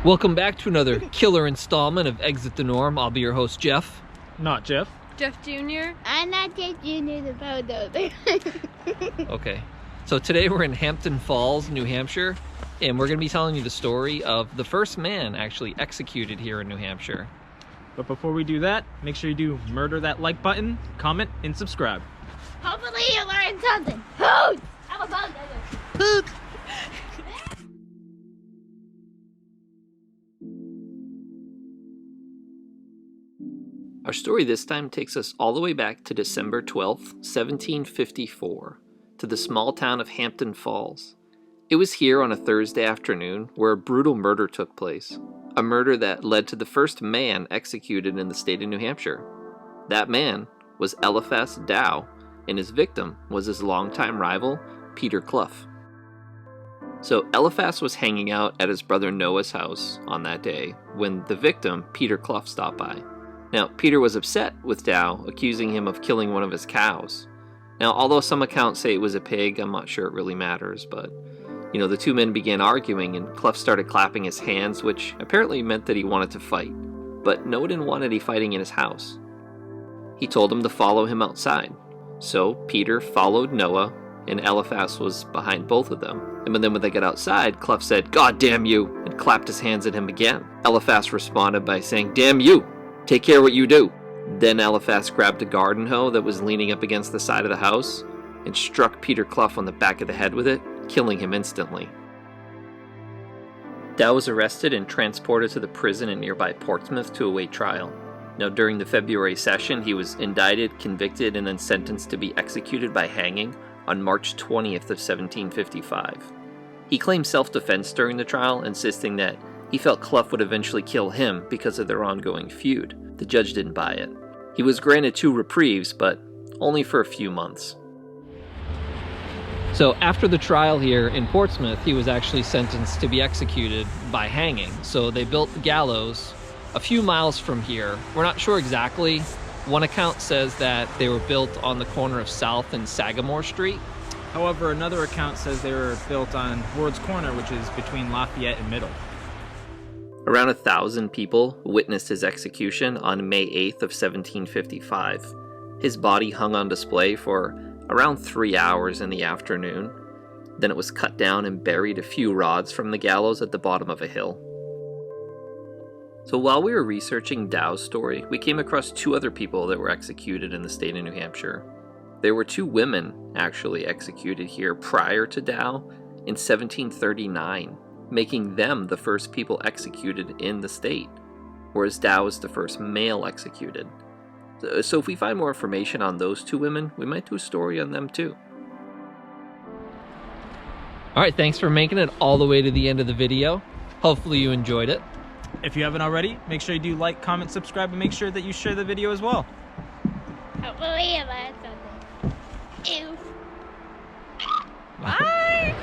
Welcome back to another killer installment of Exit the Norm. I'll be your host, Jeff. Not Jeff. Jeff Jr. I'm not Jeff Jr. the photo. Okay, so today we're in Hampton Falls, New Hampshire, and we're going to be telling you the story of the first man actually executed here in New Hampshire. But before we do that, make sure you do murder that like button, comment, and subscribe. Hopefully you learned something. Hoot! I'm a bug. Hoot! Our story this time takes us all the way back to December 12th, 1754, to the small town of Hampton Falls. It was here on a Thursday afternoon where a brutal murder took place, a murder that led to the first man executed in the state of New Hampshire. That man was Eliphas Dow, and his victim was his longtime rival, Peter Clough. So Eliphas was hanging out at his brother Noah's house on that day when the victim, Peter Clough, stopped by. Now, Peter was upset with Dow, accusing him of killing one of his cows. Now, although some accounts say it was a pig, I'm not sure it really matters, but, the two men began arguing, and Clough started clapping his hands, which apparently meant that he wanted to fight. But Noah didn't want any fighting in his house. He told him to follow him outside. So, Peter followed Noah, and Eliphas was behind both of them. And then when they got outside, Clough said, "God damn you," and clapped his hands at him again. Eliphas responded by saying, "Damn you! Take care what you do." Then Eliphas grabbed a garden hoe that was leaning up against the side of the house and struck Peter Clough on the back of the head with it, killing him instantly. Dow was arrested and transported to the prison in nearby Portsmouth to await trial. Now, during the February session, he was indicted, convicted, and then sentenced to be executed by hanging on March 20th of 1755. He claimed self-defense during the trial, insisting that he felt Clough would eventually kill him because of their ongoing feud. The judge didn't buy it. He was granted 2 reprieves, but only for a few months. So after the trial here in Portsmouth, he was actually sentenced to be executed by hanging. So they built the gallows a few miles from here. We're not sure exactly. One account says that they were built on the corner of South and Sagamore Street. However, another account says they were built on Ward's Corner, which is between Lafayette and Middle. Around 1,000 people witnessed his execution on May 8th of 1755. His body hung on display for around 3 hours in the afternoon. Then it was cut down and buried a few rods from the gallows at the bottom of a hill. So while we were researching Dow's story, we came across 2 other people that were executed in the state of New Hampshire. There were 2 women actually executed here prior to Dow in 1739. Making them the first people executed in the state, whereas Dow was the first male executed. So if we find more information on those 2 women, we might do a story on them too. Alright, thanks for making it all the way to the end of the video. Hopefully you enjoyed it. If you haven't already, make sure you do like, comment, subscribe, and make sure that you share the video as well. Hopefully you learned something. Ew. Bye!